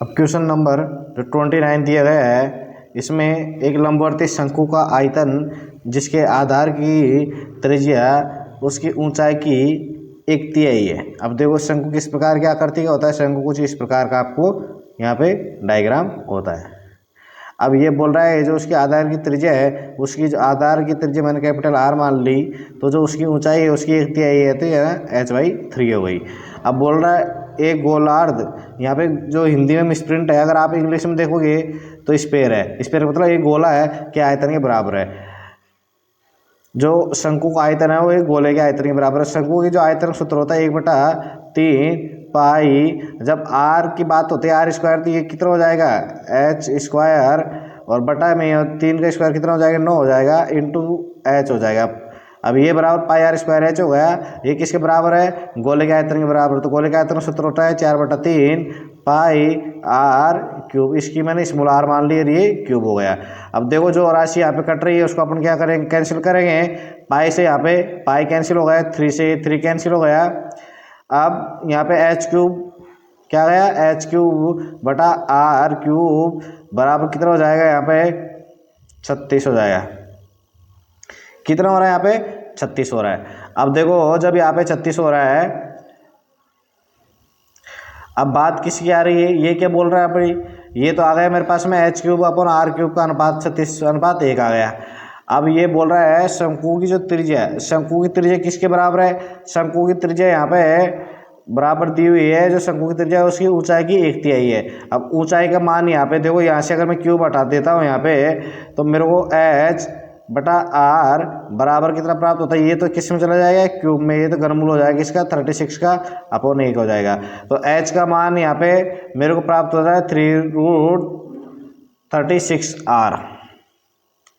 अब question number जो 29 दिया गया है, इसमें एक लंबवर्ती शंकु का आयतन जिसके आधार की त्रिज्या उसकी ऊंचाई की 1/3 है। अब देखो शंकु किस प्रकार की आकृति का होता है। शंकु कुछ इस प्रकार का आपको यहाँ पे डायग्राम होता है। अब ये बोल रहा है जो उसकी आधार की त्रिज्या है, उसकी जो आधार की त्रिज्या मैंने कैपिटल आर मान ली, तो जो उसकी ऊंचाई है उसकी 1/3 है, तो यह h/3 हो गई। अब बोल रहा है एक गोलार्ध, यहाँ पे जो हिंदी में मिसप्रिंट है, अगर आप इंग्लिश में देखोगे तो स्पेयर है। स्पेयर मतलब एक गोला है कि आयतन के बराबर है। जो शंकु का आयतन है वो एक गोले के आयतन के बराबर है। शंकु की जो आयतन सूत्र होता है 1/3 पाई, जब आर की बात होती है r², तो ये कितना हो जाएगा h², और बटा में 3 का स्क्वायर कितना हो जाएगा 9 हो जाएगा, इंटू h हो जाएगा। अब ये बराबर पाई r² h हो गया। ये किसके बराबर है, गोले के आयतन के बराबर। तो गोले के आयतन सूत्र होता है 4/3 पाई r³। इसकी मैंने स्मॉल r मान ली, ये क्यूब हो गया। अब देखो जो राशि यहाँ पे कट रही है उसको अपन क्या करेंगे, कैंसिल करेंगे। पाई से यहाँ पे पाई कैंसिल हो गया, 3 से 3 कैंसिल हो गया। अब यहाँ पे h³ क्या गया, h³ बटा r³ बराबर कितना हो जाएगा, यहाँ पे 36 हो जाएगा। कितना हो रहा है यहाँ पे 36 हो रहा है। अब देखो जब यहाँ पे 36 हो रहा है, अब बात किसकी आ रही है, ये क्या बोल रहा है भाई, ये तो आ गया मेरे पास में h³ अपन r³ का अनुपात 36:1 आ गया। अब ये बोल रहा है शंकु की जो त्रिज्या है, शंकु की त्रिज्या किसके बराबर है, शंकु की त्रिज्या यहाँ पे बराबर दी हुई है। जो शंकु की त्रिज्या है उसकी ऊंचाई की 1/3 है। अब ऊंचाई का मान यहाँ पे देखो, यहाँ से अगर मैं क्यूब हटा देता हूँ यहाँ पे, तो मेरे को h/r बराबर कितना प्राप्त होता है, ये तो किस में चला जाएगा क्यूब में, ये तो घनमूल हो जाएगा इसका 36 का अपॉन 1 हो जाएगा। तो h का मान यहाँ पे मेरे को प्राप्त होता है 3√36r।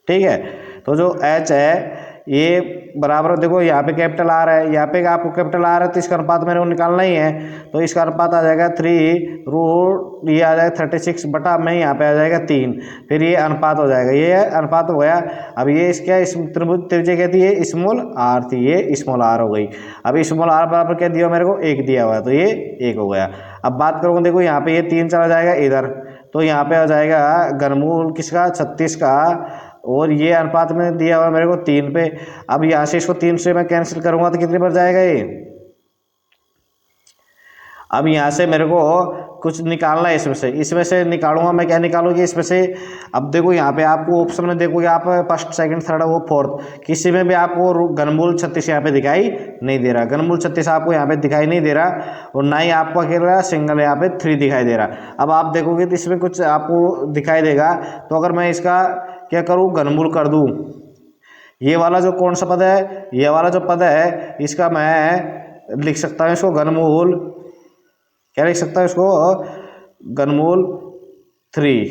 ठीक है, तो जो h है ये बराबर देखो यहाँ पे कैपिटल आर है, यहाँ पे आपको कैपिटल आर है, तो इसका अनुपात मेरे को निकालना ही है। तो इसका अनुपात आ जाएगा 3 ये आ जाएगा 36 बटा में यहाँ पे आ जाएगा 3, फिर ये अनुपात हो जाएगा, ये अनुपात हो गया। अब ये इसका त्रिभुज त्रिज्या क्या थी, ये स्मॉल आर थी, ये स्मॉल आर हो गई। अब स्मॉल आर बराबर क्या दिया मेरे को, 1 दिया हुआ है, तो ये 1 हो गया। अब बात करूँगा देखो यहाँ पे ये 3 चला जाएगा इधर, तो यहाँ पे आ जाएगा घनमूल किसका 36 का, और ये अनुपात में दिया हुआ मेरे को 3 पे। अब यहाँ से इसको 3 से मैं कैंसिल करूंगा तो कितने पर जाएगा ये। अब यहाँ से मेरे को कुछ निकालना है, इसमें से निकालूंगा मैं। क्या निकालूंगी इसमें से, अब देखो यहाँ पे आपको ऑप्शन में देखोगे आप फर्स्ट सेकंड थर्ड वो फोर्थ, किसी में भी आपको घनमूल 36 यहाँ पे दिखाई नहीं दे रहा। घनमूल 36 आपको यहाँ पे दिखाई नहीं दे रहा, और ना ही आपको अकेला सिंगल यहाँ पे 3 दिखाई दे रहा। अब आप देखोगे तो इसमें कुछ आपको दिखाई देगा। तो अगर मैं इसका क्या करूँ, घनमूल कर दूँ, ये वाला जो कौन सा पद है, ये वाला जो पद है, इसका मैं लिख सकता हूँ इसको घनमूल, क्या लिख सकता हूँ इसको, घनमूल 3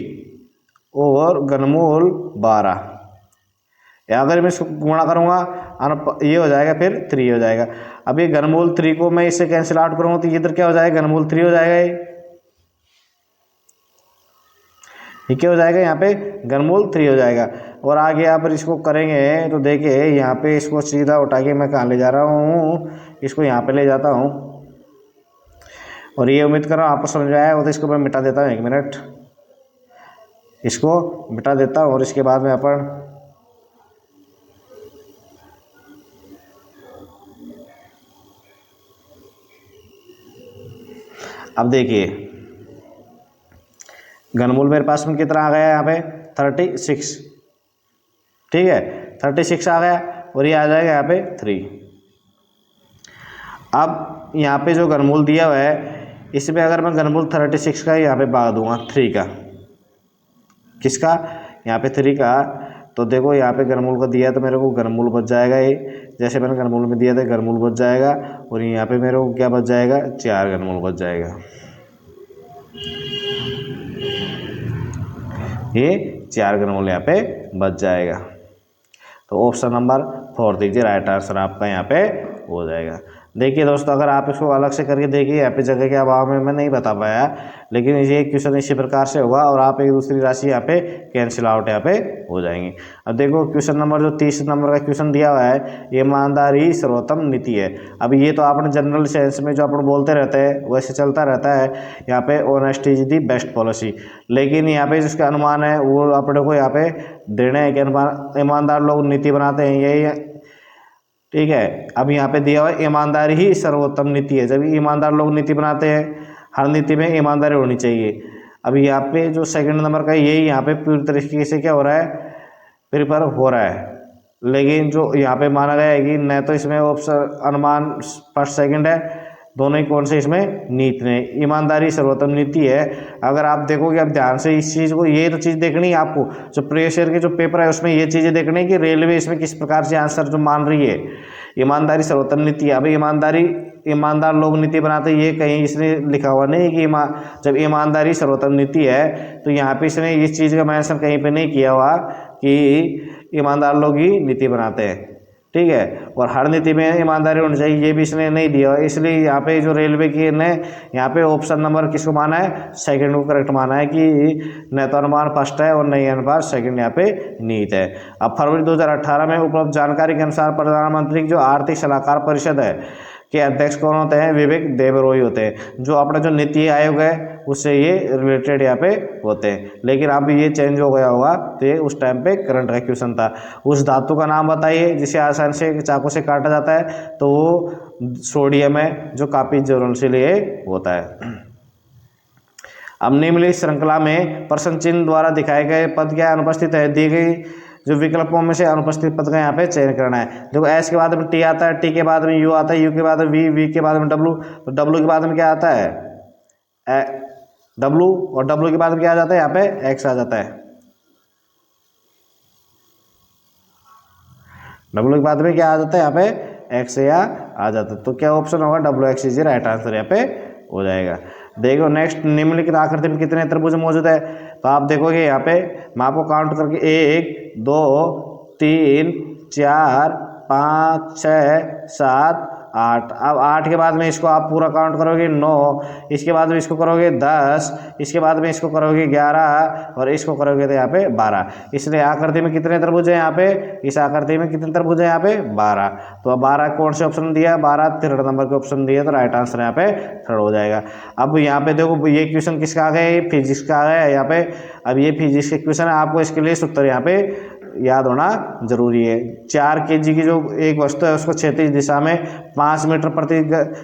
और घनमूल 12। अगर मैं इसको गुणा करूँगा ये हो जाएगा, फिर 3 हो जाएगा। अब ये घनमूल 3 को मैं इससे कैंसिल आउट करूँगा तो ये इधर क्या हो जाएगा, घनमूल 3 हो जाएगा। ये क्या हो जाएगा, यहाँ पे घनमूल 3 हो जाएगा। और आगे यहाँ पर इसको करेंगे तो देखिए यहाँ पे इसको सीधा उठा के मैं कहाँ ले जा रहा हूँ, इसको यहाँ पे ले जाता हूँ। और ये उम्मीद कर रहा हूँ आपको समझ में आया हो। तो इसको मैं मिटा देता हूँ, 1 मिनट, इसको मिटा देता हूँ। और इसके बाद में अपन अब देखिए घनमूल मेरे पास में कितना आ गया यहाँ पे 36। ठीक है, 36 आ गया, और ये आ जाएगा यहाँ पे 3। अब यहाँ पे जो घनमूल दिया हुआ है इसमें अगर मैं घनमूल 36 का यहाँ पे भाग दूंगा 3 का, किसका, यहाँ पे 3 का, तो देखो यहाँ पे घनमूल का दिया तो मेरे को घनमूल बच जाएगा। ये जैसे मैंने घनमूल में दिया था घनमूल बच जाएगा, और यहाँ पे मेरे को क्या बच जाएगा, 4 घनमूल बच जाएगा। ये 4 घनमूल यहाँ पे बच जाएगा। तो ऑप्शन नंबर 4 दीजिए, राइट आंसर आपका यहाँ पे हो जाएगा। देखिए दोस्तों, अगर आप इसको अलग से करके देखिए, यहाँ पे जगह के अभाव में मैं नहीं बता पाया, लेकिन ये क्वेश्चन इसी प्रकार से होगा और आप एक दूसरी राशि यहाँ पे कैंसिल आउट यहाँ पे हो जाएंगी। अब देखो क्वेश्चन नंबर जो 30 नंबर का क्वेश्चन दिया हुआ है, ईमानदारी सर्वोत्तम नीति है। अब ये तो आपने जनरल सेंस में जो अपन बोलते रहते हैं वैसे चलता रहता है, यहाँ पे honesty is the best policy, लेकिन यहाँ पे जिसका अनुमान है वो अपने को यहाँ पे देने हैं कि ईमानदार लोग नीति बनाते हैं, यही ठीक है। अब यहाँ पे दिया हुआ है ईमानदारी ही सर्वोत्तम नीति है। जब ईमानदार लोग नीति बनाते हैं, हर नीति में ईमानदारी होनी चाहिए। अब यहाँ पे जो सेकंड नंबर का यही यहाँ पे पूरी तरीके से क्या हो रहा है, प्रिपेयर हो रहा है, लेकिन जो यहाँ पे माना गया है कि न तो इसमें ऑप्शन अनुमान फर्स्ट सेकंड है, दोनों ही कौन से इसमें नीति ने, ईमानदारी सर्वोत्तम नीति है। अगर आप देखोगे, अब ध्यान से इस चीज़ को, ये तो चीज़ देखनी है आपको, जो प्रीवियस ईयर के जो पेपर है उसमें ये चीज़ें देखनी है कि रेलवे इसमें किस प्रकार से आंसर जो मान रही है। ईमानदारी सर्वोत्तम नीति है। अब ईमानदार लोग नीति बनाते, ये कहीं इसने लिखा हुआ नहीं कि जब ईमानदारी सर्वोत्तम नीति है तो यहाँ पे इसने इस चीज़ का मेंशन कहीं पे नहीं किया हुआ कि ईमानदार लोग ही नीति बनाते हैं, ठीक है। और हर नीति में ईमानदारी होनी चाहिए, ये भी इसने नहीं दिया हुआ, इसलिए यहाँ पे जो रेलवे की ने यहाँ पे ऑप्शन नंबर किसको माना है, सेकंड को करेक्ट माना है कि न तो अनुमान फर्स्ट है और न ही अनुमान सेकंड यहाँ पे नीति है। अब फरवरी 2018 में उपलब्ध जानकारी के अनुसार प्रधानमंत्री की जो आर्थिक सलाहकार परिषद है के अध्यक्ष कौन होते हैं, विवेक देबरॉय होते हैं, जो अपना जो नीति आयोग है उससे ये रिलेटेड यहाँ पे होते हैं। लेकिन अब ये चेंज हो गया होगा, तो ये उस टाइम पे करंट का क्वेश्चन था। उस धातु का नाम बताइए जिसे आसानी से चाकू से काटा जाता है, तो वो सोडियम है, जो काफी ज्वलनशील होता है। अब निम्नलिखित श्रृंखला में प्रश्न चिन्ह द्वारा दिखाए गए पद क्या अनुपस्थित है, दी गई जो विकल्पों में से अनुपस्थित पद का यहाँ पे चयन करना है। देखो एस के बाद में टी आता है, टी के बाद में यू आता है, यू के बाद में वी, वी के बाद में डब्लू, तो डब्लू के बाद में क्या आता है, डब्लू, और डब्लू के बाद में क्या आ जाता है, यहाँ पे एक्स आ जाता है। डब्लू के बाद में क्या आ जाता है, यहाँ पे एक्स या आ जाता है। तो क्या ऑप्शन होगा, W x is right answer यहाँ पे हो जाएगा। देखो नेक्स्ट, निम्नलिखित आकृति में कितने त्रिभुज मौजूद है, तो आप देखोगे यहाँ पे मैं आपको काउंट करके 1 2 3 4 5 6 7 8, अब 8 के बाद में इसको आप पूरा काउंट करोगे 9, इसके बाद में इसको करोगे 10, इसके बाद में इसको करोगे 11 और इसको करोगे तो यहाँ पे 12। इसलिए आकृति में कितने त्रिभुज है यहाँ पे, इस आकृति में कितने त्रिभुज है यहाँ पे 12। तो अब 12 कौन से ऑप्शन दिया, 12 थर्ड नंबर के ऑप्शन दिए, तो राइट आंसर यहाँ पे थर्ड हो जाएगा। अब यहाँ पे देखो ये क्वेश्चन किसका आ गया, ये फिजिक्स का आ गया यहाँ पे। अब ये फिजिक्स के क्वेश्चन है, आपको इसके लिए सूत्र यहाँ पे याद होना जरूरी है। 4 kg की जो एक वस्तु है उसको क्षैतिज दिशा में 5 मीटर प्रति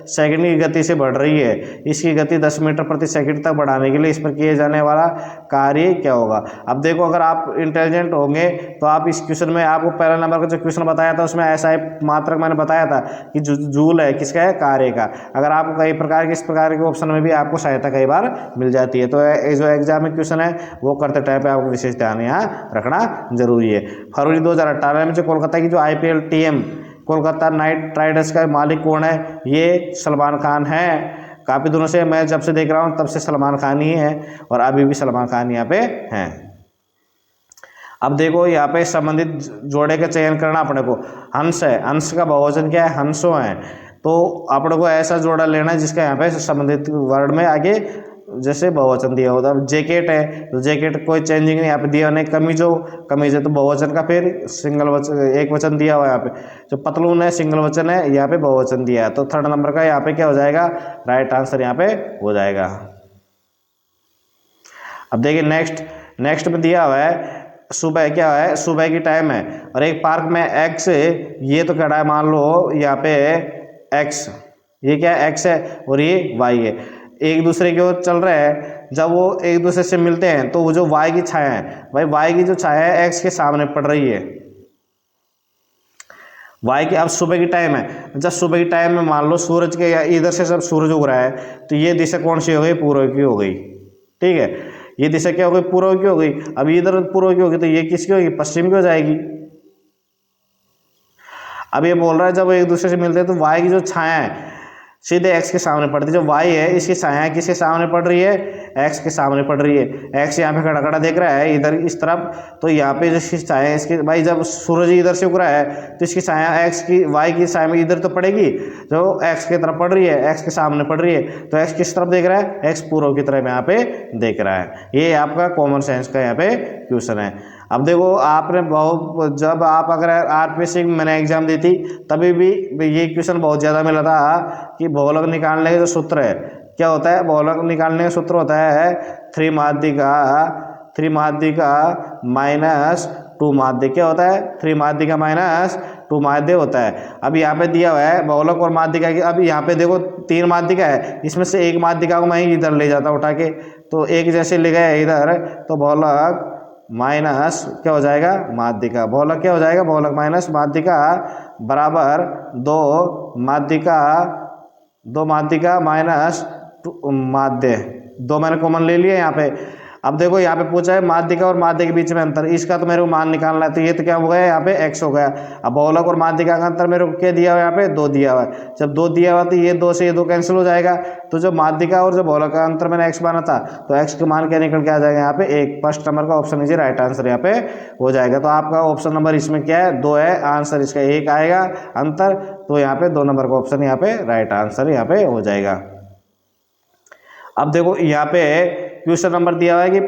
सेकंड की गति से बढ़ रही है, इसकी गति 10 मीटर प्रति सेकंड तक बढ़ाने के लिए इस पर किए जाने वाला कार्य क्या होगा। अब देखो अगर आप इंटेलिजेंट होंगे तो आप इस क्वेश्चन में, आपको पहला नंबर का जो क्वेश्चन बताया था उसमें ऐसा मात्रक मैंने बताया था कि जूल है, किसका है, कार्य का। अगर आपको कई प्रकार के इस प्रकार के ऑप्शन में भी आपको सहायता कई बार मिल जाती है, तो जो एग्जाम में क्वेश्चन है वो करते टाइम पे आपको विशेष ध्यान यहाँ रखना जरूरी है। फरवरी 2018 में जो कोलकाता की जो IPL team Kolkata night Riders का मालिक कौन है, ये सलमान खान है। काफ़ी दिनों से मैं जब से देख रहा हूँ तब से सलमान खान ही है और अभी भी सलमान खान यहाँ पे हैं। अब देखो यहाँ पे संबंधित जोड़े का चयन करना अपने को, हंस है, हंस का बहुवचन क्या है, हंसों है। तो अपने को ऐसा जोड़ा लेना है जिसका यहाँ पे संबंधित वर्ड में आगे जैसे बहुवचन दिया होता है। जैकेट है तो जैकेट कोई चेंजिंग नहीं यहाँ पे दिया नहीं। कमीज है तो बहुवचन का फिर सिंगल वचन, एक वचन दिया हुआ है यहाँ पे। जो पतलून है सिंगल वचन है, यहाँ पे बहुवचन दिया है। तो थर्ड नंबर का यहाँ पे क्या हो जाएगा, राइट आंसर यहाँ पे हो जाएगा। अब देखिए नेक्स्ट में दिया हुआ है सुबह, क्या है, सुबह की टाइम है और एक पार्क में एक्स, ये तो क्या है, मान लो यहाँ पे एक्स, ये क्या है, एक्स है और ये वाई है, एक दूसरे की ओर चल रहे हैं। जब वो एक दूसरे से मिलते हैं तो वो जो वाई की छाया है, भाई वाई की जो छाया है एक्स के सामने पड़ रही है, वाई की। अब सुबह की टाइम है, जब सुबह की टाइम में मान लो सूरज के इधर से जब सूरज उग रहा है तो ये दिशा कौन सी हो गई, पूर्व की हो गई, ठीक है। ये दिशा क्या हो गई, पूर्व की हो गई। अब इधर पूर्व की होगी तो ये किसकी होगी, पश्चिम की हो जाएगी। अब ये बोल रहा है जब एक दूसरे से मिलते हैं तो वाई की जो छाया है, सीधे एक्स के सामने पड़ती है। जो वाई है इसकी छाया किसके सामने पड़ रही है, एक्स के सामने पड़ रही है। एक्स यहाँ पे खड़ा खड़ा देख रहा है इधर इस तरफ, तो यहाँ पे जो इसकी छाया इसकी भाई जब सूरज इधर से उग रहा है तो इसकी छाया एक्स की वाई की छाया में इधर तो पड़ेगी, जो एक्स की तरफ पड़ रही है, एक्स के सामने पड़ रही है। तो एक्स किस तरफ देख रहा है, एक्स पूर्व की तरफ यहाँ पे देख रहा है। ये आपका कॉमन सेंस का यहाँ पे क्वेश्चन है। अब देखो आपने बहुत, जब आप अगर आरपीएससी मैंने एग्जाम दी थी तभी भी ये क्वेश्चन बहुत ज़्यादा मिला था कि बहुलक निकालने के जो सूत्र है क्या होता है, बहुलक निकालने का सूत्र होता है 3 माध्यिका माइनस 2 माध्य। क्या होता है, 3 माध्यिका माइनस 2 माध्य होता है। अब यहाँ पे दिया हुआ है बहुलक और माध्यिका की। अब यहाँ पे देखो 3 माध्यिका है, इसमें से एक माध्यिका को मैं इधर ले जाता हूँ उठा के, तो एक जैसे ले गए इधर, तो बहुलक माइनस क्या हो जाएगा, माध्यिका। बहुलक क्या हो जाएगा, बहुलक माइनस माध्यिका बराबर 2 माध्यिका माइनस माध्य। 2 मैंने कॉमन ले लिया यहाँ पे। अब देखो यहाँ पे पूछा है माध्यिका और माध्य के बीच में अंतर, इसका तो मेरे को मान निकालना है। तो ये तो क्या हो गया यहाँ पे x हो गया। अब बहुलक और माध्यिका का अंतर मेरे को क्या दिया हुआ है, यहाँ पे 2 दिया हुआ है। जब 2 दिया हुआ तो ये 2 से ये 2 कैंसिल हो जाएगा। तो जो माध्यिका और जो बहुलक का अंतर मैंने x माना था, तो x का मान क्या निकल के आ जाएगा यहाँ पे 1। फर्स्ट नंबर का ऑप्शन इज राइट आंसर यहाँ पे हो जाएगा। तो आपका ऑप्शन नंबर इसमें क्या है, 2 है। आंसर इसका 1 आएगा अंतर, तो यहाँ पे 2 नंबर का ऑप्शन यहाँ पे राइट आंसर यहाँ पे हो जाएगा। अब देखो यहाँ पे क्वेश्चन नंबर दिया हुआ है कि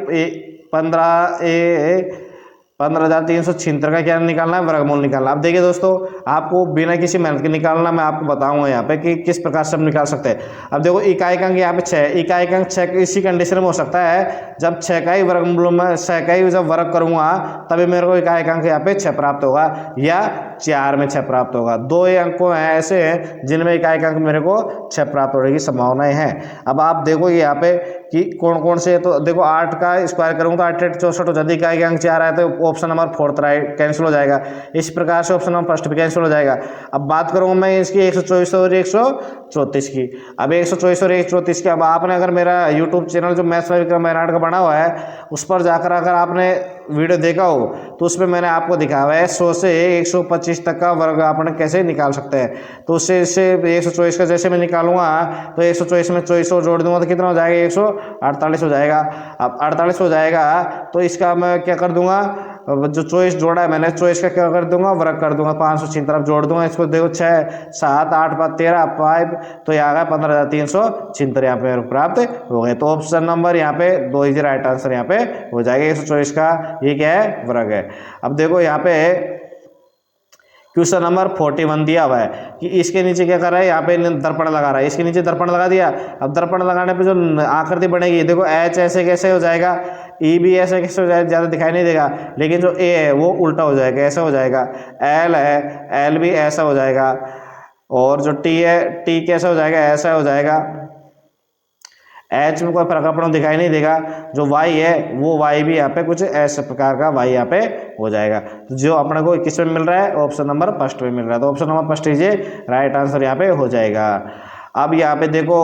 15,376 का क्या निकालना है, वर्गमूल निकालना। अब देखिए दोस्तों, आपको बिना किसी मेहनत के निकालना मैं आपको बताऊंगा यहाँ पे कि किस प्रकार से हम निकाल सकते हैं। अब देखो इकाई अंक यहाँ पे 6, इकाई अंक 6 इसी कंडीशन में हो सकता है जब 6 का ही वर्गमूल में 6 का ही जब वर्ग करूंगा तभी मेरे को इकाई अंक यहाँ पे 6 प्राप्त होगा, या 4 में 6 प्राप्त होगा। 2 अंक हैं ऐसे हैं जिनमें इकाई अंक मेरे को 6 प्राप्त होने की संभावनाएं हैं। अब आप देखो यहाँ पे कि कौन कौन से, तो देखो 8 का स्क्वायर करूँगा तो 8 64 हो जाती है, इकाई अंक 4 है तो ऑप्शन नंबर 4 राइट कैंसिल हो जाएगा। इस प्रकार से ऑप्शन नंबर फर्स्ट भी कैंसिल हो जाएगा। अब बात करूँगा मैं इसकी 124 और 134 की। अब 124 और 134 की, अब आपने अगर मेरा यूट्यूब चैनल जो मैथ्स बाय विक्रम मैनाट का बना हुआ है उस पर जाकर अगर आपने वीडियो देखा हो तो उसमें मैंने आपको दिखाया हुआ है 100 से 125 तक का वर्ग आपने कैसे निकाल सकते हैं। तो उससे 124 का जैसे मैं निकालूंगा तो 124 में 24 जोड़ दूंगा तो कितना हो जाएगा, 148 हो जाएगा। अब 48 हो जाएगा तो इसका मैं क्या कर दूंगा, जो 24 जोड़ा है मैंने 24 का क्या कर दूंगा, वर्ग कर दूंगा, 506 तरफ जोड़ दूंगा। इसको देखो 6 7 8 5 13 5, तो यहाँ आ गया 15,376 यहाँ पे प्राप्त हो गए। तो ऑप्शन नंबर यहाँ पे 2 इजी राइट आंसर यहाँ पे हो जाएगा। 124 का ये क्या है, वर्ग है। अब देखो यहाँ पे क्वेश्चन नंबर 41 दिया हुआ है कि इसके नीचे क्या कर रहा है, यहाँ पे दर्पण लगा रहा है, इसके नीचे दर्पण लगा दिया। अब दर्पण लगाने पे जो आकृति बनेगी, देखो एच ऐसे कैसे हो जाएगा, ई भी ऐसे कैसे हो जाएगा, ज़्यादा दिखाई नहीं देगा, लेकिन जो ए है वो उल्टा हो जाएगा, ऐसा हो जाएगा। एल है, एल भी ऐसा हो जाएगा, और जो टी है, टी कैसा हो जाएगा, ऐसा हो जाएगा। एच में कोई फर्क अपना दिखाई नहीं देगा। जो वाई है वो वाई भी यहाँ पे कुछ ऐसे प्रकार का वाई यहाँ पे हो जाएगा। तो जो अपने को किस में मिल रहा है, ऑप्शन नंबर फर्स्ट में मिल रहा है। तो ऑप्शन नंबर फर्स्ट लीजिए राइट आंसर यहाँ पे हो जाएगा। अब यहाँ पे देखो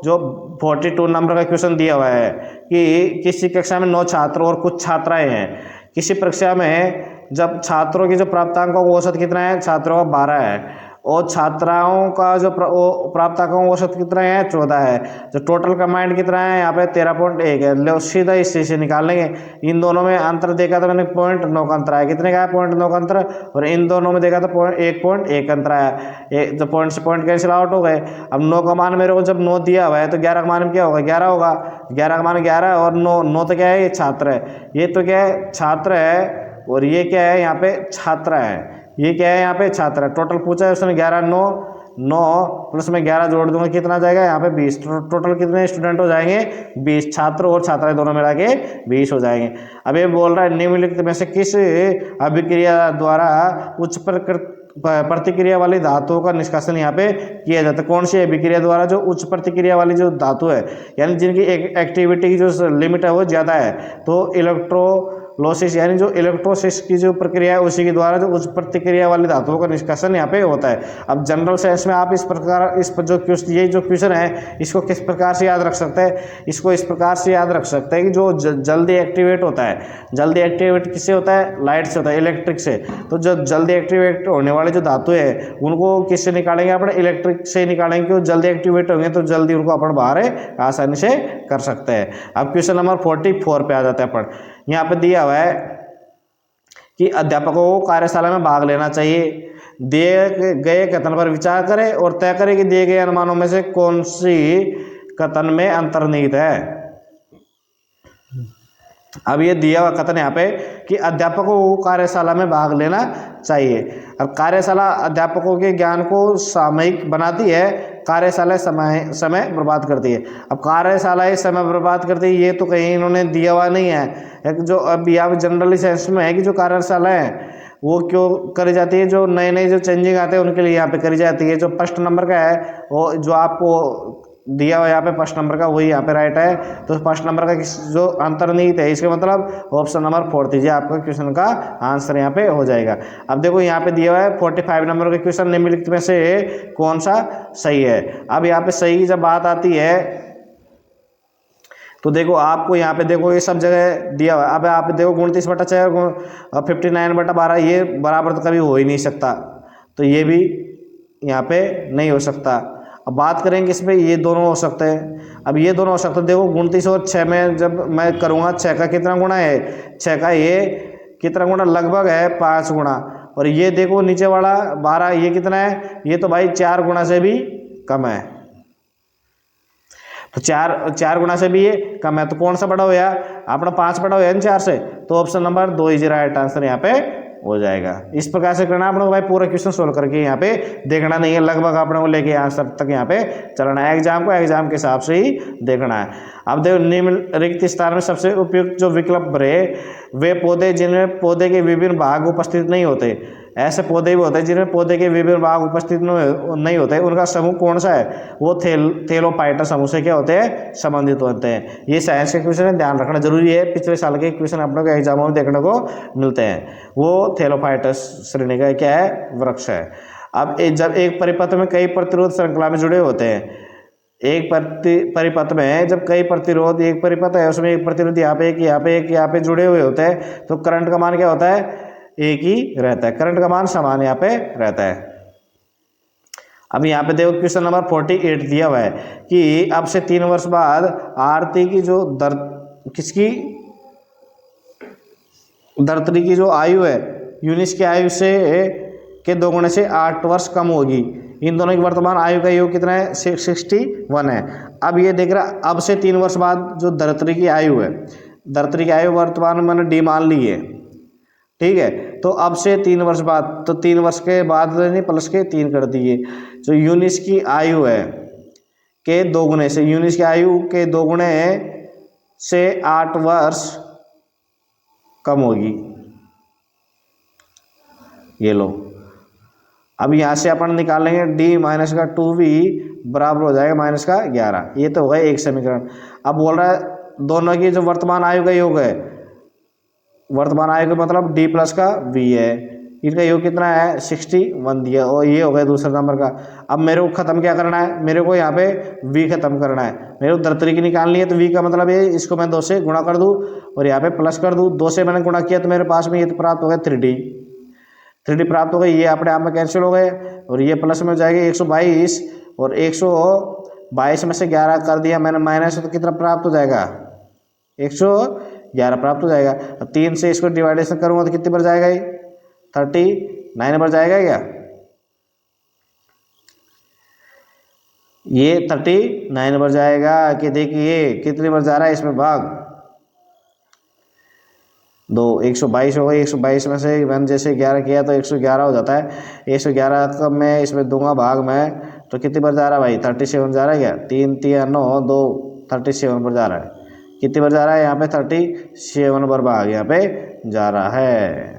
जो 42 नंबर का क्वेश्चन दिया हुआ है कि किसी कक्षा में 9 छात्र और कुछ छात्राएं हैं। किसी परीक्षा में जब छात्रों की जो प्राप्तांक का औसत कितना है, छात्रों का 12 है, और छात्राओं का जो प्राप्तांक का औसत कितना है, 14 है। जो टोटल कंबाइंड कितना है यहाँ पे 13.1 है। लो सीधा इस से निकाल लेंगे। इन दोनों में अंतर देखा तो मैंने 0.9 का अंतर है। कितने का है, 0.9 का अंतर, और इन दोनों में देखा तो 1.1 अंतर है। जो पॉइंट से पॉइंट कैंसिल आउट हो गए। अब 9 का मान मेरे को जब 9 दिया हुआ है तो 11 का मान क्या होगा, 11 होगा। 11 का मान 11 और 9 तो क्या है, ये छात्र है, ये तो क्या है, छात्र है, और ये क्या है यहाँ पे, छात्र है, ये क्या है यहाँ पे, छात्र है। टोटल पूछा है उसने 11 9 प्लस में 11 जोड़ दूंगा, कितना जाएगा यहाँ पे 20। टोटल कितने स्टूडेंट हो जाएंगे, 20, छात्र और छात्राएं दोनों मिला के 20 हो जाएंगे। अब ये बोल रहा है निम्नलिखित में से किस अभिक्रिया द्वारा उच्च प्रतिक्रिया वाली धातुओं का निष्कासन यहाँ पे किया जाता है। कौन सी अभिक्रिया द्वारा, जो उच्च प्रतिक्रिया वाली जो धातु है, यानी जिनकी एक्टिविटी की जो लिमिट है वो ज़्यादा है, तो इलेक्ट्रोलोसिस यानी जो इलेक्ट्रोसिस की जो प्रक्रिया है उसी के द्वारा जो उच्च प्रतिक्रिया वाली धातुओं का निष्कासन यहाँ पे होता है। अब जनरल साइंस में आप इस प्रकार इस पर जो ये जो क्वेश्चन है इसको किस प्रकार से याद रख सकते हैं, इसको इस प्रकार से याद रख सकते हैं कि जो जल्दी एक्टिवेट होता है, जल्दी एक्टिवेट किससे होता है, लाइट से होता है, इलेक्ट्रिक से। तो जो जल्दी एक्टिवेट होने वाले जो धातु है उनको किससे निकालेंगे, अपने इलेक्ट्रिक से निकालेंगे। क्यों, जल्दी एक्टिवेट होंगे तो जल्दी उनको अपन बाहर आसानी से कर सकते हैं। अब क्वेश्चन नंबर 44 पे आ जाते हैं अपन। यहाँ पे दिया हुआ है कि अध्यापकों को कार्यशाला में भाग लेना चाहिए, दिए गए कथन पर विचार करें और तय करें कि दिए गए अनुमानों में से कौन सी कथन में अंतर्निहित है। अब ये दिया हुआ कथन यहाँ पे कि अध्यापकों को कार्यशाला में भाग लेना चाहिए। अब कार्यशाला अध्यापकों के ज्ञान को सामयिक बनाती है, कार्यशाला समय बर्बाद करती है। अब कार्यशाला समय बर्बाद करती है ये तो कहीं इन्होंने दिया हुआ नहीं है। एक जो अब यहाँ जनरली सेंस में है कि जो कार्यशाला है वो क्यों करी जाती है, जो नए नए जो चेंजिंग आते हैं उनके लिए यहाँ पे करी जाती है। जो फर्स्ट नंबर का है वो जो आपको दिया हुआ यहाँ पे फर्स्ट नंबर का वही यहाँ पे राइट है। तो फर्स्ट नंबर का जो अंतर्निहित है इसका मतलब ऑप्शन नंबर 4 दीजिए, आपका क्वेश्चन का आंसर यहाँ पे हो जाएगा। अब देखो यहाँ पे दिया हुआ है 45 नंबर का क्वेश्चन, निम्नलिखित में से कौन सा सही है। अब यहाँ पे सही की जब बात आती है तो देखो आपको यहाँ पे देखो ये सब जगह दिया हुआ है। अब आप देखो 29/6 59/12 ये बराबर तो कभी हो ही नहीं सकता, तो ये भी यहाँ पे नहीं हो सकता। अब बात करेंगे इसमें ये दोनों हो सकते हैं। अब ये दोनों हो सकते हैं, देखो 29 और 6 में जब मैं करूँगा 6 का कितना गुणा है, 6 का ये कितना गुणा लगभग है 5 गुणा, और ये देखो नीचे वाला 12 ये कितना है, ये तो भाई 4 गुणा से भी कम है। तो 4 गुणा से भी ये कम है, तो कौन सा बड़ा होया, अपना 5 बड़ा होया 4 से, तो option number 2 is right answer यहाँ पे हो जाएगा। इस प्रकार से करना अपने को भाई, पूरा क्वेश्चन सोल्व करके यहाँ पे देखना नहीं है, लगभग अपने को लेके आंसर तक यहाँ पे चलना है। एग्जाम को एग्जाम के हिसाब से ही देखना है। अब देखो निम्नलिखित स्थान में सबसे उपयुक्त जो विकल्प रहे वे पौधे जिनमें पौधे के विभिन्न भाग उपस्थित नहीं होते। ऐसे पौधे भी होते हैं जिनमें पौधे के विभिन्न भाग उपस्थित नहीं होते, उनका समूह कौन सा है, वो थैलोफाइटा समूह से क्या होते हैं, संबंधित होते हैं। ये साइंस के क्वेश्चन है, ध्यान रखना जरूरी है, पिछले साल के क्वेश्चन अपने को एग्जामों में देखने को मिलते हैं। वो थैलोफाइटस श्रेणी का क्या है, वृक्ष है। अब जब एक परिपथ में कई प्रतिरोध श्रृंखला में जुड़े होते हैं, एक परिपथ में जब कई प्रतिरोध, एक परिपथ है उसमें एक प्रतिरोध यहाँ पे एक यहाँ पे एक यहाँ पे जुड़े हुए होते हैं, तो करंट का मान क्या होता है, एक ही रहता है, करंट का मान समान यहाँ पे रहता है। अब यहाँ पे देखो क्वेश्चन नंबर 48 दिया हुआ है कि अब से 3 वर्ष बाद आरती की जो किसकी धरती की जो आयु है यूनिस की आयु से के 2 गुणे से 8 वर्ष कम होगी। इन दोनों की वर्तमान आयु का योग कितना है, 61 है। अब ये देख रहा, अब से 3 वर्ष बाद जो धरती की आयु है, धरती की आयु वर्तमान में मैंने डी मान ली है, ठीक है। तो अब से 3 वर्ष बाद, तो 3 वर्ष के बाद नहीं प्लस के 3 कर दिए, जो यूनिस की आयु है के 2 गुणे से, यूनिस की आयु के 2 गुणे से 8 वर्ष कम होगी। ये लो, अब यहाँ से अपन निकाल लेंगे डी माइनस का 2v बराबर हो जाएगा माइनस का 11। ये तो हो गया एक समीकरण। अब बोल रहा है दोनों की जो वर्तमान आयु का योग है, वर्तमान आयु का मतलब d प्लस का v है, इनका योग कितना है 61 दिया, और ये हो गया दूसरे नंबर का। अब मेरे को खत्म क्या करना है, मेरे को यहाँ पे v खत्म करना है, मेरे को धरती की निकालनी है। तो v का मतलब ये, इसको मैं 2 से गुणा कर दूँ और यहाँ पे प्लस कर दूँ, 2 से मैंने गुणा किया तो मेरे पास में ये तो प्राप्त हो गया 3d प्राप्त हो गई। ये अपने आप में कैंसिल हो गए और ये प्लस में हो जाएगा 122, और 122 में से 11 कर दिया मैंने माइनस, तो कितना प्राप्त हो जाएगा, 111 प्राप्त हो जाएगा। 3 से इसको डिवाइडेशन करूंगा तो कितनी बार जाएगा, ये 39 बार जाएगा क्या, ये 39 बार जाएगा। कि देखिए कितनी बार जा रहा है इसमें भाग, 2 122 हो गई, 122 में से मैंने जैसे 11 किया तो 111 हो जाता है। 111 का मैं इसमें दूंगा भाग में, तो कितनी बार जा रहा है भाई, 37 जा रहा है क्या, 3 3 9 2 37 बार जा रहा है। कितनी बार जा रहा है यहाँ पे, 37 बार भाग यहाँ पे जा रहा है।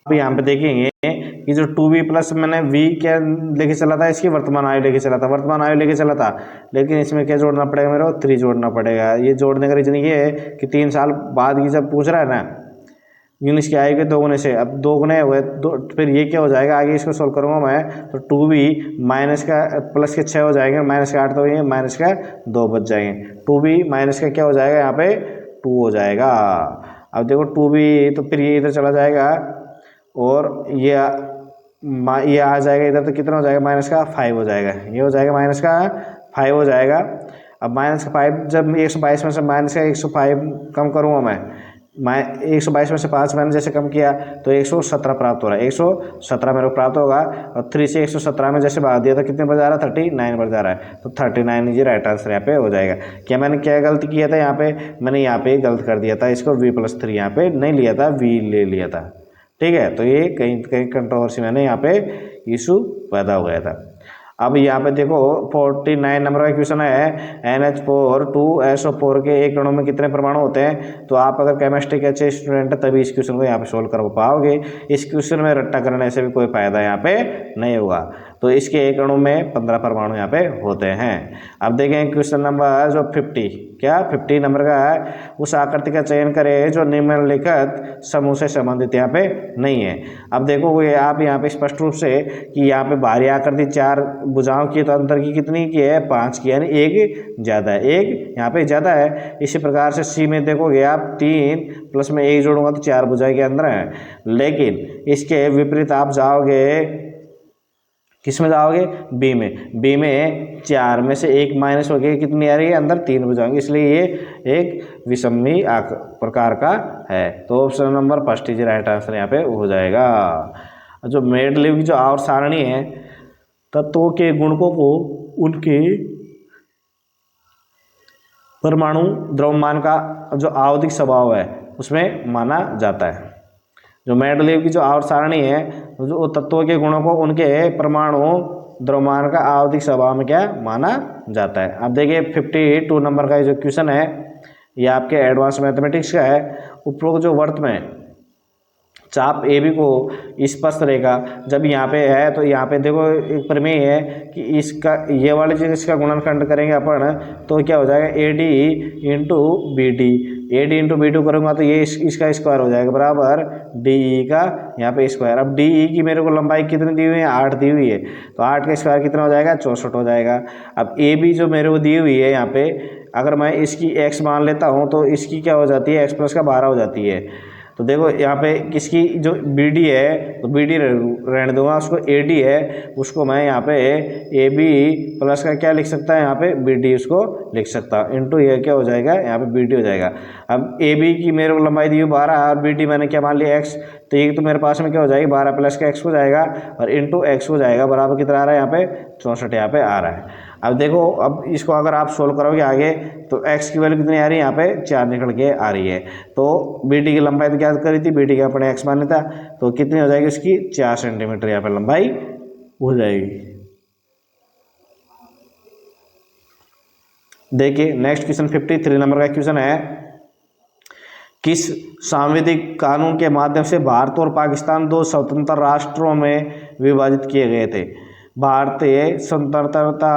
अब यहाँ पे देखेंगे ये जो 2b प्लस मैंने v क्या लेके चला था, इसकी वर्तमान आयु लेके चला था, वर्तमान आयु लेके चला था, लेकिन इसमें क्या जोड़ना पड़ेगा मेरे को 3 जोड़ना पड़ेगा। ये जोड़ने का रीजन ये है कि 3 साल बाद की जब पूछ रहा है ना यूनिट्स की आयु के दोगुने से, अब दोगुने हुए तो फिर ये क्या हो जाएगा, आगे इसको सोल्व करूंगा मैं तो 2b माइनस का प्लस के 6 हो जाएंगे, माइनस का 8 तो ये माइनस का 2 बच जाएंगे, 2b माइनस का क्या हो जाएगा यहाँ पे 2 हो जाएगा। अब देखो 2b तो फिर ये इधर चला जाएगा और ये आ जाएगा इधर, तो कितना हो जाएगा माइनस का 5 हो जाएगा, ये हो जाएगा माइनस का 5 हो जाएगा। अब माइनस का 5 जब 122 में से माइनस का 105 कम करूँगा मैं 122 में से 5 मैंने जैसे कम किया तो 117 प्राप्त हो रहा है, 117 मेरे को प्राप्त होगा। और 3 से 117 में जैसे भाग दिया तो कितने बच जा रहा है, 39 बच जा रहा है, तो 39 ये राइट आंसर यहाँ पे हो जाएगा। क्या मैंने क्या गलती किया था यहाँ पे, मैंने यहाँ पे गलत कर दिया था, इसको v+3 यहाँ पे नहीं लिया था, v ले लिया था, ठीक है। तो ये कहीं कहीं कंट्रोवर्सी मैंने यहाँ पे इशू पैदा हो गया था। अब यहाँ पे देखो 49 नंबर का क्वेश्चन है, NH4 2SO4 के एक अणु में कितने परमाणु होते हैं। तो आप अगर केमिस्ट्री के अच्छे स्टूडेंट हैं तभी इस क्वेश्चन को यहाँ पे सोल्व कर पाओगे, इस क्वेश्चन में रट्टा करने से भी कोई फायदा यहाँ पे नहीं होगा। तो इसके एक अणु में 15 परमाणु यहाँ पे होते हैं। अब देखें क्वेश्चन नंबर जो 50 नंबर का है, उस आकृति का चयन करें जो निम्नलिखित समूह से संबंधित यहाँ पे नहीं है। अब देखो आप यहाँ पे स्पष्ट रूप से कि यहाँ पे बाहरी आकृति 4 भुजाओं की, तो अंतर की कितनी की है 5 की, यानी एक ज़्यादा है, एक यहाँ पे ज़्यादा है। इसी प्रकार से सी में देखोगे आप 3 प्लस में 1 जोड़ूंगा तो 4 भुजाएं के अंदर है, लेकिन इसके विपरीत आप जाओगे किस में जाओगे, बी में 4 में से 1 माइनस हो गया, कितनी आ रही है अंदर 3 भुजाएं, इसलिए ये एक विषमी प्रकार का है। तो option number first is right answer यहाँ पे हो जाएगा। जो मेंडलीव की जो आवर्त सारणी है, तत्वों के गुणकों को उनके परमाणु द्रव्यमान का जो आवधिक स्वभाव है उसमें माना जाता है। जो मेंडलीव की जो आवर्त सारणी है, जो तत्वों के गुणों को उनके परमाणु द्रव्यमान का आवधिक स्वभाव में क्या माना जाता है। अब देखिए 52 नंबर का जो क्वेश्चन है, ये आपके एडवांस मैथमेटिक्स का है। उपरोक्त जो वृत्त में चाप AB को स्पर्श रेखा जब यहाँ पे है, तो यहाँ पे देखो एक प्रमेय है कि इसका ये वाली चीज़ इसका गुणनखंड करेंगे अपन तो क्या हो जाएगा AD into BD, AD into BD करूँगा तो ये इसका स्क्वायर हो जाएगा बराबर DE का यहाँ पे स्क्वायर। अब DE की मेरे को लंबाई कितनी दी हुई है 8 दी हुई है, तो 8 का स्क्वायर कितना हो जाएगा 64 हो जाएगा। अब AB जो मेरे को दी हुई है यहाँ पे, अगर मैं इसकी x मान लेता हूँ तो इसकी क्या हो जाती है x प्लस का 12 हो जाती है। तो देखो यहाँ पे किसकी जो BD है तो BD रहने दूंगा, उसको AD है उसको मैं यहाँ पे AB प्लस का क्या लिख सकता है यहाँ पे BD उसको लिख सकता हूँ, इंटू ये क्या हो जाएगा यहाँ पे BD हो जाएगा। अब AB की मेरे को लंबाई दी हुई 12 और BD मैंने क्या मान लिया x, तो ये तो मेरे पास में क्या हो जाएगी 12 प्लस का x हो जाएगा और इंटू x हो जाएगा बराबर कितना आ रहा है यहाँ पे 64 यहाँ पे आ रहा है। अब देखो अब इसको अगर आप सोल्व करोगे आगे तो x की वैल्यू कितनी आ रही है यहाँ पे 4 निकल के आ रही है। तो BD की लंबाई तो क्या करी थी, BD का अपने x माना था, तो कितनी हो जाएगी उसकी 4 सेंटीमीटर यहाँ पे लंबाई हो जाएगी। देखिए नेक्स्ट क्वेश्चन 53 नंबर का क्वेश्चन है, किस सांविधिक कानून के माध्यम से भारत और पाकिस्तान 2 स्वतंत्र राष्ट्रों में विभाजित किए गए थे। भारतीय स्वतंत्रता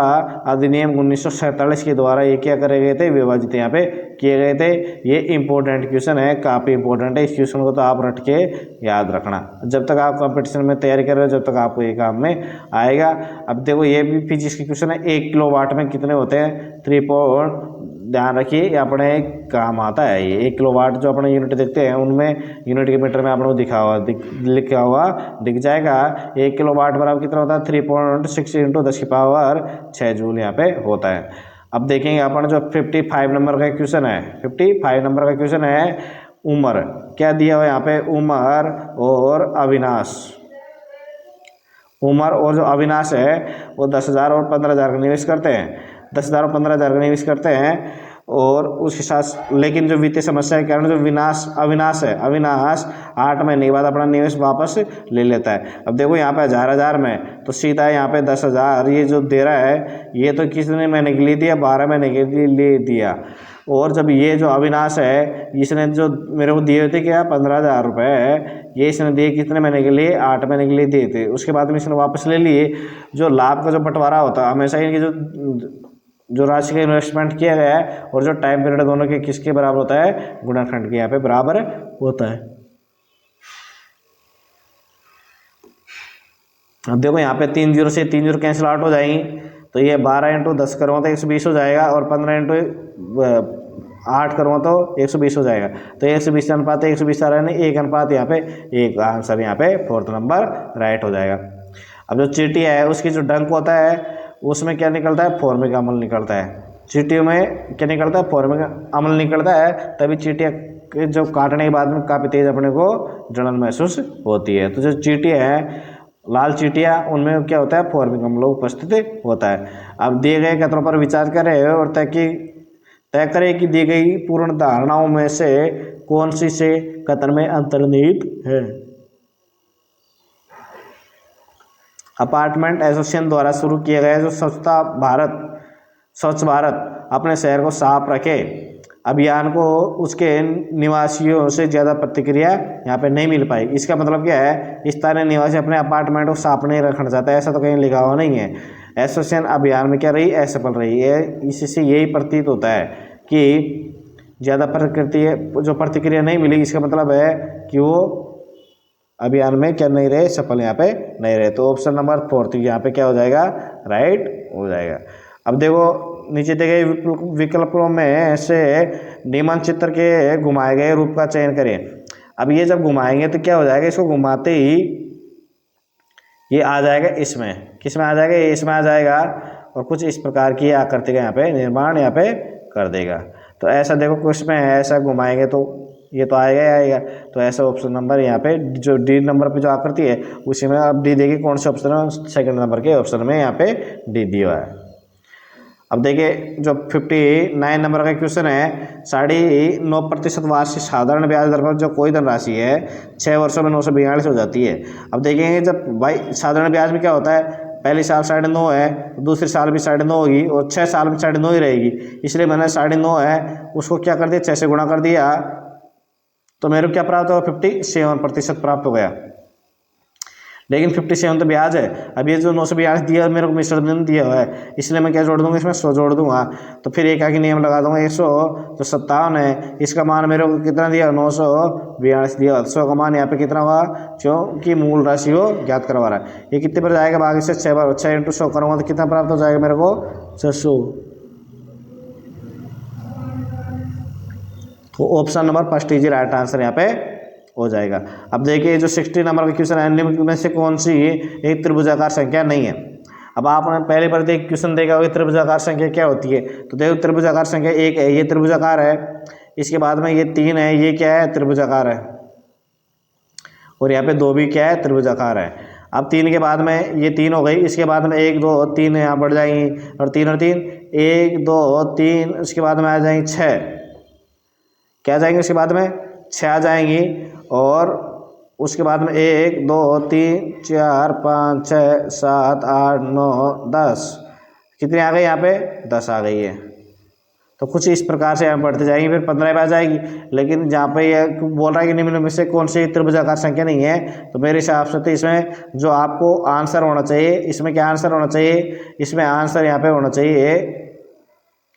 अधिनियम 1947 के द्वारा ये क्या करे गए थे, विभाजित यहाँ पे किए गए थे। ये इंपॉर्टेंट क्वेश्चन है, काफ़ी इंपॉर्टेंट है, इस क्वेश्चन को तो आप रट के याद रखना जब तक आप कंपटीशन में तैयारी कर रहे हो, जब तक आपको ये काम में आएगा। अब देखो ये भी फिजिक्स की क्वेश्चन है, 1 किलोवाट में कितने होते हैं 3 ध्यान रखिए, ये अपने काम आता है। ये 1 किलोवाट जो अपने यूनिट देखते हैं उनमें यूनिट के मीटर में अपने को लिखा हुआ दिख जाएगा। 1 किलोवाट बराबर कितना होता है 3.6 इंटू 10 की पावर 6 जूल यहाँ पे होता है। अब देखेंगे अपन जो 55 नंबर का क्वेश्चन है, 55 नंबर का क्वेश्चन है, उम्र क्या दिया हुआ यहाँ पे, उम्र और अविनाश। उम्र और जो अविनाश है वो 10,000 और 15,000 का निवेश करते हैं, 10,000 और 15,000 का निवेश करते हैं। और उसके साथ लेकिन जो वित्तीय समस्या के कारण जो अविनाश है, अविनाश 8 महीने के बाद अपना निवेश वापस ले लेता है। अब देखो यहाँ पे 1000 में तो सीधा यहाँ पे 10,000 ये जो दे रहा है ये तो कितने महीने के लिए दिया, 12 महीने के लिए दिया। और जब ये जो अविनाश है इसने जो मेरे को दिए थे क्या 15,000 रुपये, ये इसने दिए कितने महीने के लिए, 8 महीने के लिए दिए थे। उसके बाद में इसने वापस ले लिए। जो लाभ का जो बंटवारा होता है हमेशा इनकी जो राशि का इन्वेस्टमेंट किया गया है और जो टाइम पीरियड दोनों के किसके बराबर होता है, गुणनखंड के यहाँ पे बराबर होता है। अब देखो यहाँ पे 3 जीरो से 3 जीरो कैंसिल आउट हो जाएंगी, तो ये 12 इंटू 10 करूँ तो 120 हो जाएगा, और 15 इंटू 8 करूँ तो 120 हो जाएगा। तो 120 अनुपात 120 आ रहा है, नहीं 1 अनुपात यहाँ पे 1, आंसर यहाँ पे 4th नंबर राइट हो जाएगा। अब जो चीटी है उसकी जो डंक होता है उसमें क्या निकलता है, फॉर्मिक अम्ल निकलता है। चीटियों में क्या निकलता है, फॉर्मिक अम्ल निकलता है, तभी चीटियाँ जो काटने के बाद में काफ़ी तेज अपने को जलन महसूस होती है। तो जो चीटियाँ हैं लाल चीटियाँ उनमें क्या होता है, फॉर्मिक अम्ल उपस्थित होता है। अब दिए गए कथनों पर विचार करें और तय करें कि दी गई पूर्ण धारणाओं में से कौन सी से कथन में अंतर्निहित है। अपार्टमेंट एसोसिएशन द्वारा शुरू किया गया जो स्वच्छ भारत अपने शहर को साफ रखे अभियान को उसके निवासियों से ज़्यादा प्रतिक्रिया यहाँ पे नहीं मिल पाई। इसका मतलब क्या है, स्थानीय निवासी अपने अपार्टमेंट को साफ नहीं रखना चाहता, ऐसा तो कहीं लिखा हुआ नहीं है। एसोसिएशन अभियान में क्या रही, असफल रही है। इससे यही प्रतीत होता है कि ज़्यादा जो प्रतिक्रिया नहीं मिली, इसका मतलब है कि वो अभियान में क्या नहीं रहे, सफल यहाँ पे नहीं रहे। तो ऑप्शन नंबर 4 यहाँ पे क्या हो जाएगा, राइट हो जाएगा। अब देखो नीचे दिए गए विकल्पों में से निम्न चित्र के घुमाए गए रूप का चयन करें। अब ये जब घुमाएंगे तो क्या हो जाएगा, इसको घुमाते ही ये आ जाएगा इसमें, किस में आ जाएगा, ये इसमें आ जाएगा, और कुछ इस प्रकार की आकृति का यहाँ पे निर्माण यहाँ पे कर देगा। तो ऐसा देखो कुछ में ऐसा घुमाएंगे तो ये तो आएगा ही आएगा। तो ऐसा ऑप्शन नंबर यहाँ पे जो डी नंबर पे जो आकृति है उसी में अब डी देखिए कौन से ऑप्शन है, सेकंड नंबर के ऑप्शन में यहाँ पे डी दिया है। अब देखिए जो 59 नंबर का क्वेश्चन है, 9.5% वार्षिक साधारण ब्याज दर पर जो कोई धनराशि है 6 वर्षों में 942 हो जाती है। अब देखेंगे जब भाई साधारण ब्याज में क्या होता है, पहले साल 9.5 है, दूसरे साल भी 9.5 होगी, और 6 साल में 9.5 ही रहेगी। इसलिए मैंने 9.5 है उसको क्या कर दिया, 6 से गुणा कर दिया, तो मेरे को क्या प्राप्त हुआ, 57% प्राप्त हो गया। लेकिन 57 तो ब्याज है। अब ये जो 942 दिया मेरे को मिश्र दिन दिया हुआ है, इसलिए मैं क्या जोड़ दूंगा, इसमें 100 जोड़ दूंगा। तो फिर एक आगे नियम लगा दूंगा, 100 तो 57 है, इसका मान मेरे को कितना दिया, 942 दिया। 100 का मान यहाँ पे कितना हुआ, क्योंकि मूल राशि को ज्ञात करवा रहा है। ये कितने पर जाएगा, बाकी से 6 बार 6 × 100 करूँगा तो कितना प्राप्त हो जाएगा मेरे को, 600। तो option number first is right answer यहाँ पे हो जाएगा। अब देखिए जो 60 नंबर का क्वेश्चन है, निम्न में से कौन सी एक त्रिभुजाकार संख्या नहीं है। अब आपने पहले पर देख क्वेश्चन देखा होगा त्रिभुजाकार संख्या क्या होती है। तो देखो त्रिभुजाकार संख्या 1 है, ये त्रिभुजाकार है, इसके बाद में ये 3 है, ये क्या है, त्रिभुजाकार है, और यहाँ पे 2 भी क्या है, त्रिभुजाकार है। अब 3 के बाद में ये 3 हो गई, इसके बाद में 1 2 3 यहाँ बढ़ जाएंगी, और 3 और 3 1 2 3, उसके बाद में आ जाएंगी 6, क्या आ जाएंगे, उसके बाद में 6 आ जाएंगी, और उसके बाद में 1 2 3 4 5 6 7 8 9 10, कितनी आ गई यहाँ पे, 10 आ गई है। तो कुछ इस प्रकार से यहाँ बढ़ते जाएंगे, फिर 15 पे आ जाएगी। लेकिन जहाँ पे ये बोल रहा है कि निम्न में से कौन सी त्रिभुजाकार संख्या नहीं है, तो मेरे हिसाब से तो इसमें जो आपको आंसर होना चाहिए, इसमें क्या आंसर होना चाहिए, इसमें आंसर यहाँ पे होना चाहिए,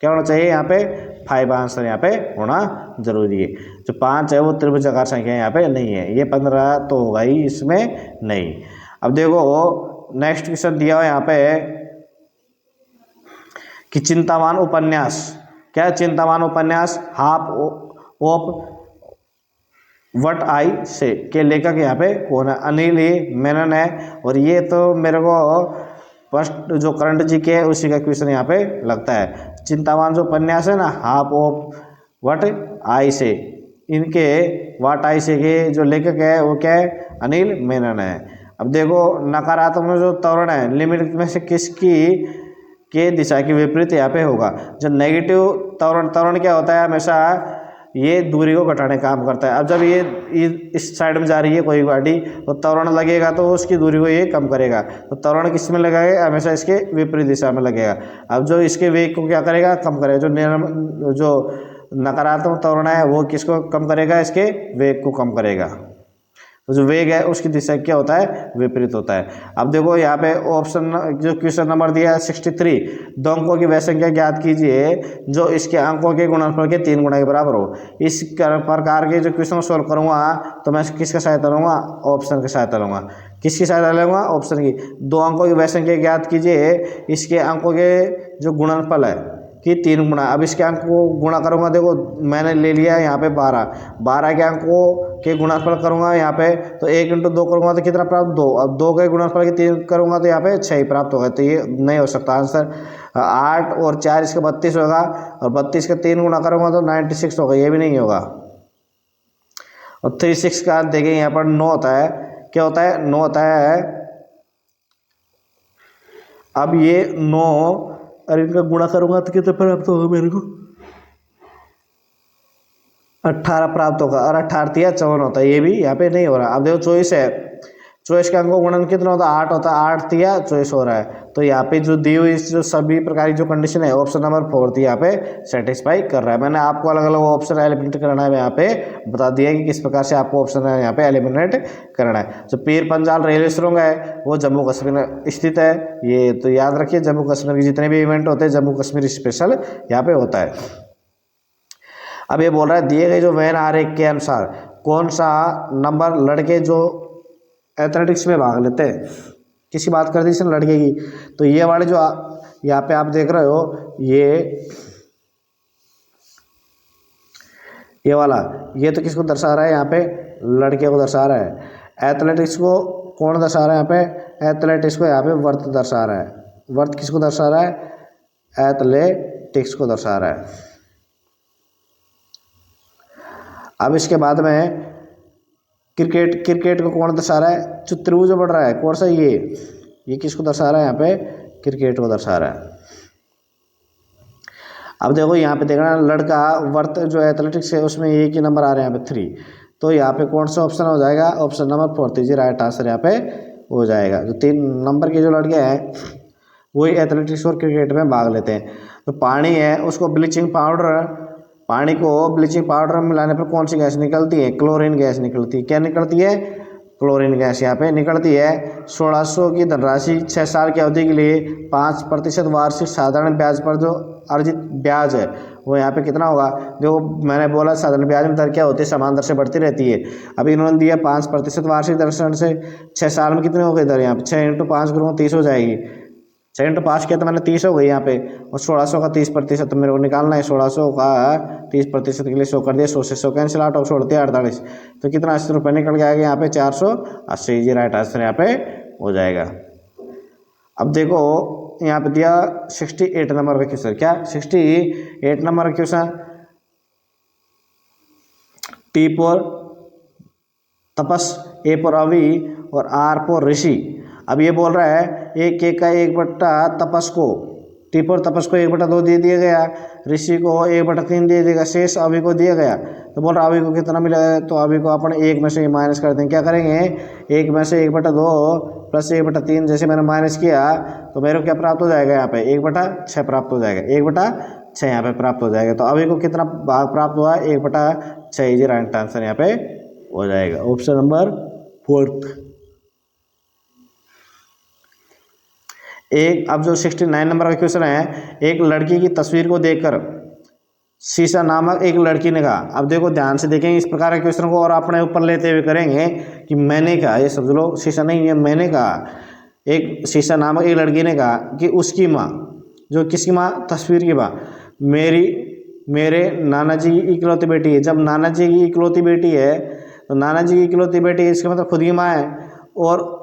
क्या होना चाहिए यहाँ पे, 5 आंसर यहाँ पे होना जरूरी है। जो 5 है वो त्रिभुजाकार संख्या यहाँ पे नहीं है, ये 15 तो होगा ही इसमें नहीं। अब देखो नेक्स्ट क्वेश्चन दिया हुआ यहाँ पे कि चिंतावान उपन्यास, क्या है चिंतावान उपन्यास, हाफ ऑफ व्हाट आई से के लेखक यहाँ पे कौन है, अनिल मेनन है। और ये तो मेरे को फर्स्ट जो करंट जी के उसी का क्वेश्चन यहाँ पे लगता है। चिंतावान जो उपन्यास है ना, हाफ ऑफ व्हाट आई से, इनके व्हाट आई से के जो लेखक है वो क्या है, अनिल मेनन है। अब देखो नकारात्मक जो त्वरण है लिमिट में से किसकी के दिशा के विपरीत यहाँ पे होगा। जो नेगेटिव त्वरण क्या होता है, हमेशा ये दूरी को घटाने का काम करता है। अब जब ये इस साइड में जा रही है कोई गाड़ी, तो त्वरण लगेगा तो उसकी दूरी को ये कम करेगा। तो त्वरण किस में लगेगा, हमेशा इसके विपरीत दिशा में लगेगा। अब जो इसके वेग को क्या करेगा, कम करेगा। जो नकारात्मक त्वरण है वो किसको कम करेगा, इसके वेग को कम करेगा। तो जो वेग है उसकी दिशा क्या होता है, विपरीत होता है। अब देखो यहाँ पे ऑप्शन जो क्वेश्चन नंबर दिया है 63, दो अंकों की वह संख्या ज्ञात कीजिए जो इसके अंकों के गुणनफल के 3 गुना के बराबर हो। इस प्रकार के जो क्वेश्चन सोल्व करूंगा तो मैं किसका सहायता लूंगा, ऑप्शन की सहायता लूंगा। किसकी सहायता लूंगा, ऑप्शन की। दो अंकों की वह संख्या ज्ञात कीजिए, इसके अंकों के जो गुणनफल है कि 3 गुना। अब इसके अंक को गुणा करूंगा, देखो मैंने ले लिया है यहाँ पे 12 के अंकों के गुणनफल करूंगा यहाँ पे, तो 1 × 2 करूंगा तो कितना प्राप्त, 2। अब 2 के गुणनफल के 3 करूंगा तो यहाँ पे 6 ही प्राप्त होगा। तो ये नहीं हो सकता आंसर। 8 और 4 इसका 32 होगा, और 32 का 3 गुणा करूंगा तो 96 होगा, ये भी नहीं होगा। और 36 का देखें यहाँ पर 9 होता है, क्या होता है, 9 होता है। अब ये 9 और इनका गुणा करूंगा तो कितना प्राप्त होगा, मेरे को 18 प्राप्त होगा, और 18 × 54 होता है, ये भी यहाँ पे नहीं हो रहा। अब देखो 24 है, 24 का अंकों गुणन कितना होता है, 8 होता है, 8 × 24 हो रहा है। तो यहाँ पे जो दी हुई जो सभी प्रकार की जो कंडीशन है ऑप्शन नंबर 4 यहाँ पे सेटिस्फाई कर रहा है। मैंने आपको अलग अलग ऑप्शन एलिमिनेट करना है यहाँ पे बता दिया कि किस प्रकार से आपको ऑप्शन है यहाँ पे एलिमिनेट करना है। जो पीर पंजाल रेलवे सुरंग है वो जम्मू कश्मीर में स्थित है, ये तो याद रखिए। जम्मू कश्मीर के जितने भी इवेंट होते हैं जम्मू कश्मीर स्पेशल यहाँ पे होता है। अब ये बोल रहा है दिए गए जो वेन आरेख के अनुसार कौन सा नंबर लड़के जो एथलेटिक्स में भाग लेते हैं, किसी बात कर दी इसने लड़के की, तो ये वाले जो यहाँ पे आप देख रहे हो ये वाला, ये तो किसको दर्शा रहा है, यहाँ पे लड़के को दर्शा रहा है। एथलेटिक्स को कौन दर्शा रहा है, यहाँ पे एथलेटिक्स को यहाँ पे वर्त दर्शा रहा है। वर्त किसको दर्शा रहा है, एथलेटिक्स को दर्शा रहा है। अब इसके बाद में क्रिकेट को कौन दर्शा रहा है, जो त्रिभुज बढ़ रहा है कौन सा, ये किसको दर्शा रहा है, यहाँ पे क्रिकेट को दर्शा रहा है। अब देखो यहाँ पे देखना लड़का वर्त जो एथलेटिक्स है उसमें एक ही नंबर आ रहे हैं यहाँ पे 3, तो यहाँ पे कौन सा ऑप्शन हो जाएगा, ऑप्शन नंबर 4 जी राइट आंसर यहाँ पे हो जाएगा। जो 3 नंबर के जो लड़के हैं वही एथलेटिक्स और क्रिकेट में भाग लेते हैं। तो पानी है उसको पानी को ब्लीचिंग पाउडर मिलाने पर कौन सी गैस निकलती है, क्लोरीन गैस निकलती है। क्या निकलती है, क्लोरीन गैस यहाँ पे निकलती है। 1600 की धनराशि 6 साल की अवधि के लिए 5% वार्षिक साधारण ब्याज पर जो अर्जित ब्याज है वो यहाँ पे कितना होगा। जो मैंने बोला साधारण ब्याज में दर क्या होती है, समान दर से बढ़ती रहती है। अब इन्होंने दिया 5% वार्षिक दर से 6 साल में कितने हो गई दर, यहाँ पे 6 × 5 करूँगा 30 हो जाएगी। 6 × 5 किया तो मैंने 30 हो गई यहाँ पे, और 1600 का 30% तो मेरे को निकालना है। 1600 का 30% के लिए 100 कर दिया, 100 से 100 कैंसिल आउट, छोड़ दिया 48, तो कितना 80 रुपये निकल के आएगा यहाँ पे 480 जी राइट आंसर यहाँ पे हो जाएगा। अब देखो यहाँ पे दिया 68 नंबर का क्वेश्चन, क्या 68 नंबर का क्वेश्चन, T पर तपस, A पर अवि और R पर ऋषि। अब ये बोल रहा है एक का 1 तपस को, T पर तपस को 1/2 दे दिया गया, ऋषि को 1/3 दे देगा, शेष अवि को दिया गया। तो बोल रहा अवि को कितना मिलेगा, तो अवि को अपन 1 में से माइनस कर देंगे। क्या करेंगे, 1 में से 1/2 प्लस 1/3 जैसे मैंने माइनस किया तो मेरे को क्या प्राप्त हो जाएगा, यहाँ पे 1/6 प्राप्त हो जाएगा, 1/6 यहाँ पे प्राप्त हो जाएगा। तो अवि को कितना भाग प्राप्त हुआ, 1/6 जी राइट आंसर यहाँ पे हो जाएगा, ऑप्शन नंबर 4। अब जो 69 नंबर का क्वेश्चन है, एक लड़की की तस्वीर को देखकर शीशा नामक एक लड़की ने कहा। अब देखो ध्यान से देखेंगे इस प्रकार के क्वेश्चन को और अपने ऊपर लेते हुए करेंगे कि मैंने कहा, ये समझ लो शीशा नहीं है, मैंने कहा। एक शीशा नामक एक लड़की ने कहा कि उसकी माँ, जो किसकी माँ, तस्वीर की माँ, मेरे नाना जी की इकलौती बेटी है। जब नाना जी की इकलौती बेटी है तो नाना जी की इकलौती बेटी है, इसका मतलब खुद की माँ है, और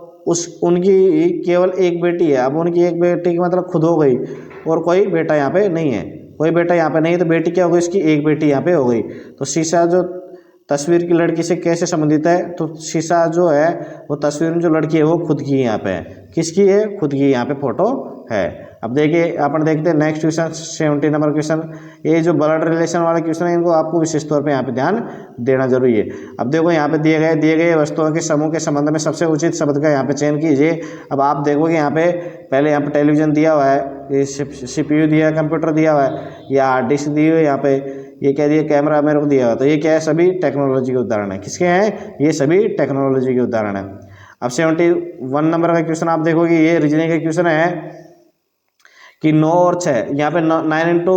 उनकी केवल एक बेटी है। अब उनकी एक बेटी की मतलब खुद हो गई, और कोई बेटा यहाँ पे नहीं है, कोई बेटा यहाँ पे नहीं है, तो बेटी क्या हो गई, इसकी एक बेटी यहाँ पे हो गई। तो शीशा जो तस्वीर की लड़की से कैसे संबंधित है, तो शीशा जो है वो तस्वीर में जो लड़की है वो खुद की यहाँ पे है, किसकी है, खुद की यहाँ पे फोटो है। अब देखिए अपन देखते हैं नेक्स्ट क्वेश्चन 70 नंबर क्वेश्चन। ये जो ब्लड रिलेशन वाले क्वेश्चन है इनको आपको विशेष तौर पे यहाँ पे ध्यान देना जरूरी है। अब देखो यहाँ पे दिए गए वस्तुओं के समूह के संबंध में सबसे उचित शब्द का यहाँ पे चयन कीजिए। अब आप देखोगे यहाँ पे पहले यहाँ पे टेलीविजन दिया हुआ है, ये CPU दिया है, कंप्यूटर दिया हुआ है, या हार्ड डिस्क दी हुई है यहाँ पे, ये कह दिया कैमरा मेरे को दिया हुआ, तो ये क्या है, सभी टेक्नोलॉजी के उदाहरण है। किसके हैं, ये सभी टेक्नोलॉजी के उदाहरण है। अब 71 नंबर का क्वेश्चन आप देखोगे, ये रीजनिंग का क्वेश्चन है कि 9 और 6, यहाँ पे 9 इंटू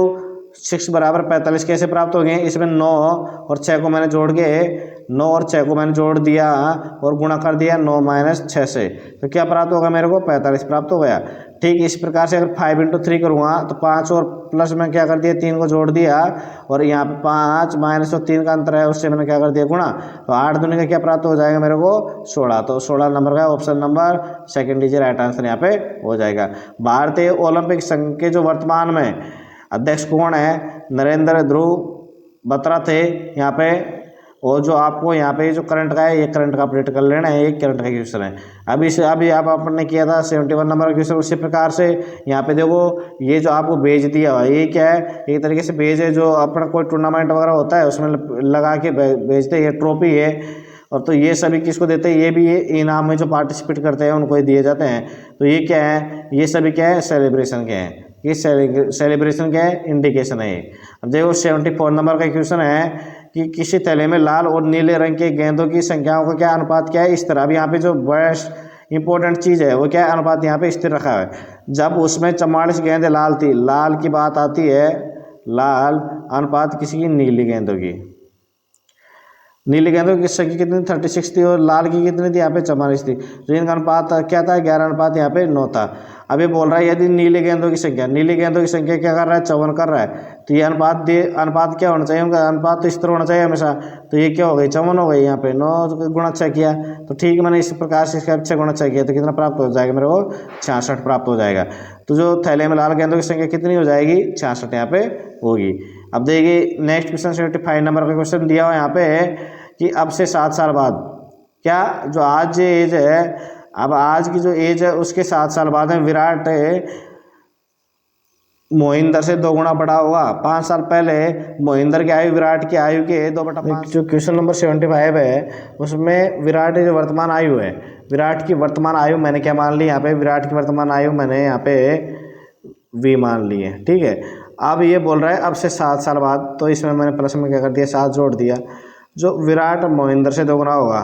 6 बराबर 45 कैसे प्राप्त हो गए। इसमें 9 और 6 को मैंने जोड़ के 9 और 6 को मैंने जोड़ दिया और गुणा कर दिया 9 माइनस 6 से, तो क्या प्राप्त होगा मेरे को, 45 प्राप्त हो गया। ठीक इस प्रकार से अगर 5 इंटू 3 करूँगा तो 5 और प्लस में क्या कर दिया, 3 को जोड़ दिया और यहाँ पे 5 माइनस और 3 का अंतर है, उससे मैंने क्या कर दिया, गुणा। तो 8 दूनी का क्या प्राप्त हो जाएगा मेरे को, 16। तो 16 नंबर का option number second is right answer यहाँ पे हो जाएगा। भारतीय ओलंपिक संघ के जो वर्तमान में अध्यक्ष कौन है, नरेंद्र ध्रुव बत्रा थे यहाँ पे। और जो आपको यहाँ पे जो करंट का है, ये करंट का अपडेट कर लेना है, ये करंट का क्वेश्चन है। अभी आप आपने किया था 71 नंबर का क्वेश्चन, उसी प्रकार से यहाँ पे देखो ये जो आपको बेच दिया हुआ ये क्या है, एक तरीके से बेच है, जो अपना कोई टूर्नामेंट वगैरह होता है उसमें लगा के बेचते हैं, ये ट्रॉफी है। और तो ये सभी किसको देते हैं, ये भी ये इनाम में जो पार्टिसिपेट करते हैं उनको ही दिए जाते हैं। तो ये क्या है, ये सभी क्या है, सेलिब्रेशन के हैं। ये सेलिब्रेशन क्या है, इंडिकेशन है ये। अब देखो 74 नंबर का क्वेश्चन है कि किसी थैले में लाल और नीले रंग के गेंदों की संख्याओं का क्या अनुपात क्या है। इस तरह अब यहाँ पे जो बेस्ट इंपॉर्टेंट चीज़ है वो क्या है, अनुपात यहाँ पे स्थिर रखा है। जब उसमें 44 गेंदें लाल थी, लाल की बात आती है, लाल अनुपात किसी की नीली गेंदों की, नीली गेंदों की संख्या कितनी, 36 थी और लाल की कितनी थी, यहाँ पे 44 थी। तो इनका अनुपात क्या था, 11 अनुपात यहाँ पे 9 था। अब ये बोल रहा है यदि नीली गेंदों की संख्या क्या कर रहा है, 54 कर रहा है, तो ये अनुपात क्या होना चाहिए, उनका अनुपात तो इस तरह होना चाहिए हमेशा। तो ये क्या हो गई, 54 हो गई, यहाँ पे 9 गुणा 6 किया, तो ठीक मैंने इस प्रकार से इसका 6 गुणा 6 किया, तो कितना प्राप्त हो जाएगा मेरे को, 66 प्राप्त हो जाएगा। तो जो थैले में लाल गेंदों की संख्या कितनी हो जाएगी, 66 यहाँ पे होगी। अब देखिए नेक्स्ट क्वेश्चन 75 नंबर का क्वेश्चन दिया हुआ यहाँ पे कि अब से 7 साल बाद, क्या जो आज जो एज है, अब आज की जो एज है उसके 7 साल बाद में विराट मोहिंदर से 2 गुना बड़ा होगा। 5 साल पहले मोहिंदर की आयु विराट की आयु के 2/5। जो क्वेश्चन नंबर 75 है उसमें विराट की जो वर्तमान आयु है, विराट की वर्तमान आयु मैंने क्या मान ली, यहाँ पे विराट की वर्तमान आयु मैंने यहाँ पे v मान ली है। ठीक है, अब ये बोल रहा है अब से 7 साल बाद, तो इसमें मैंने प्लस में क्या कर दिया, 7 जोड़ दिया। जो विराट मोहिंदर से 2 गुना होगा,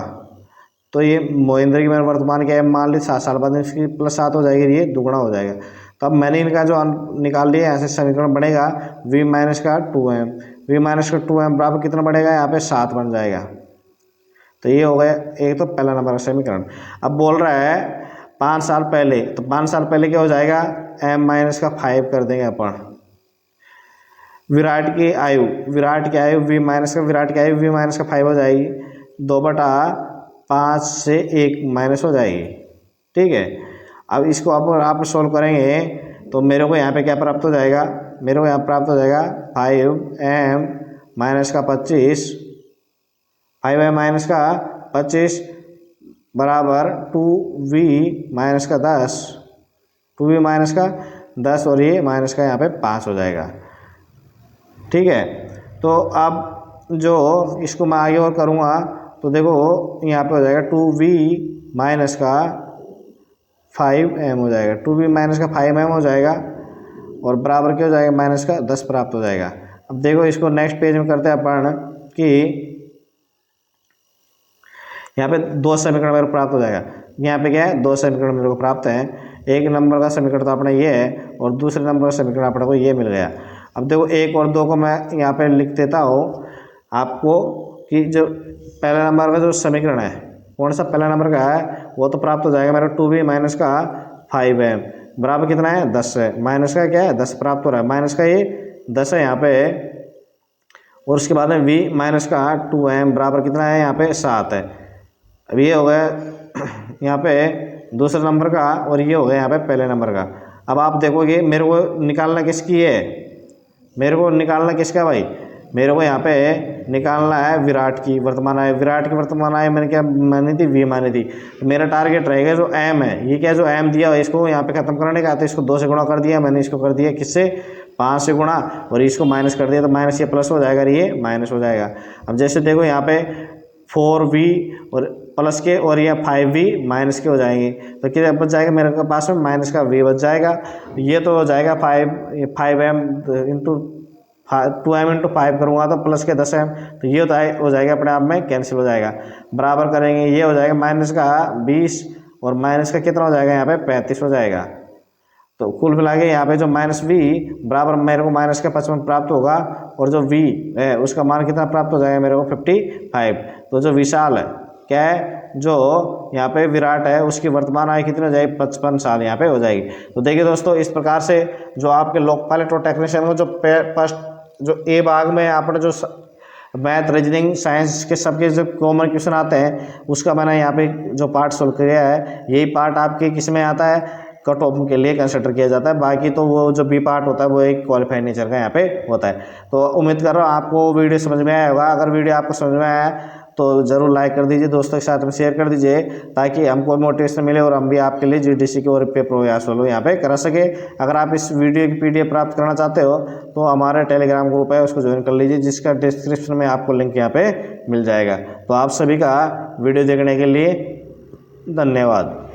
तो ये मोहिंदर की मैंने वर्तमान क्या मान ली, 7 साल बाद इसकी +7 हो जाएगी, ये 2 गुना हो जाएगा। तो अब मैंने इनका जो निकाल लिया, ऐसे समीकरण बनेगा v माइनस का 2m, v माइनस का 2m बराबर कितना बढ़ेगा, यहाँ पे 7 बन जाएगा। तो ये हो गया एक तो पहला नंबर का समीकरण। अब बोल रहा है 5 साल पहले, तो 5 साल पहले क्या हो जाएगा, m माइनस का 5 कर देंगे अपन। विराट की आयु v माइनस का 5 हो जाएगी, 2/5 से 1 माइनस हो जाएगी। ठीक है, अब इसको आप सोल्व करेंगे तो मेरे को यहाँ पे क्या प्राप्त हो जाएगा, मेरे को यहाँ प्राप्त हो जाएगा 5m माइनस का 25, 5m माइनस का 25 बराबर 2v माइनस का 10, 2v माइनस का 10 और ये माइनस का यहाँ पे 5 हो जाएगा। ठीक है, तो अब जो इसको मैं आगे और करूँगा तो देखो यहाँ पे हो जाएगा 2v माइनस का 5m हो जाएगा, 2v माइनस का 5m हो जाएगा और बराबर क्या हो जाएगा, माइनस का 10 प्राप्त हो जाएगा। अब देखो इसको नेक्स्ट पेज में करते हैं अपन कि यहाँ पे 2 समीकरण मेरे को प्राप्त हो जाएगा। यहाँ पे क्या है, 2 समीकरण मेरे को प्राप्त हैं। एक नंबर का समीकरण तो अपना ये है और दूसरे नंबर का समीकरण अपने को ये मिल गया। अब देखो 1 और 2 को मैं यहाँ पे लिख देता हूँ आपको कि जो पहला नंबर का जो समीकरण है, कौन सा पहला नंबर का है, वो तो प्राप्त हो जाएगा मेरा 2v माइनस का 5m बराबर कितना है, 10 है। माइनस का क्या है, 10 प्राप्त हो रहा है, माइनस का ये 10 है यहाँ पे। और उसके बाद में v माइनस का 2m बराबर कितना है, यहाँ पे 7 है। अब ये हो गया यहाँ पे दूसरे नंबर का और ये हो गया यहाँ पे पहले नंबर का। अब आप देखोगे मेरे को निकालना किसकी है, मेरे को निकालना किसका भाई, मेरे को यहाँ पे निकालना है विराट की वर्तमान आयु। विराट की वर्तमान आयु मैंने क्या मानी थी, v मानी थी। तो मेरा टारगेट रहेगा जो m है, ये क्या जो m दिया है इसको यहाँ पे खत्म करने का, तो इसको 2 से गुणा कर दिया मैंने, इसको कर दिया किससे, 5 से गुणा और इसको माइनस कर दिया, तो माइनस ये प्लस हो जाएगा, ये माइनस हो जाएगा। अब जैसे देखो यहाँ पे 4v और प्लस के और ये 5v माइनस के हो जाएंगे, तो कितना बच जाएगा मेरे पास में, माइनस का v बच जाएगा। ये तो हो जाएगा 5m इंटू 2m इंटू 5 करूँगा तो प्लस के 10m, तो ये हो जाएगा अपने आप में कैंसिल हो जाएगा। बराबर करेंगे, ये हो जाएगा माइनस का 20 और माइनस का कितना हो जाएगा यहाँ पे 35 हो जाएगा। तो कुल मिला के यहाँ पे जो माइनस v बराबर मेरे को माइनस का 55 प्राप्त होगा और जो v है उसका मान कितना प्राप्त हो जाएगा मेरे को 55। तो जो विशाल है क्या है, जो यहाँ पे विराट है उसकी वर्तमान आयु कितनी हो जाएगी 55 साल यहाँ पे हो जाएगी। तो देखिए दोस्तों, इस प्रकार से जो आपके लोक पायलट और टेक्नीशियन को जो फर्स्ट जो ए भाग में आपने जो मैथ रीजनिंग साइंस के सबके जो कॉमन क्वेश्चन आते हैं उसका मैंने यहाँ पे जो पार्ट सोल्व किया है, यही पार्ट आपके किस में आता है, कट ऑफ के लिए कंसिडर किया जाता है। बाकी तो वो जो बी पार्ट होता है वो एक क्वालिफाइड नेचर का यहाँ पे होता है। तो उम्मीद कर रहा हूँ आपको वीडियो समझ में आया होगा। अगर वीडियो आपको समझ में आया तो ज़रूर लाइक कर दीजिए, दोस्तों के साथ में शेयर कर दीजिए, ताकि हमको मोटिवेशन मिले और हम भी आपके लिए जीडीसी के और पेपर या सोल्व यहाँ पे करा सके। अगर आप इस वीडियो की PDF प्राप्त करना चाहते हो तो हमारा टेलीग्राम ग्रुप है, उसको ज्वाइन कर लीजिए, जिसका डिस्क्रिप्शन में आपको लिंक यहाँ पे मिल जाएगा। तो आप सभी का वीडियो देखने के लिए धन्यवाद।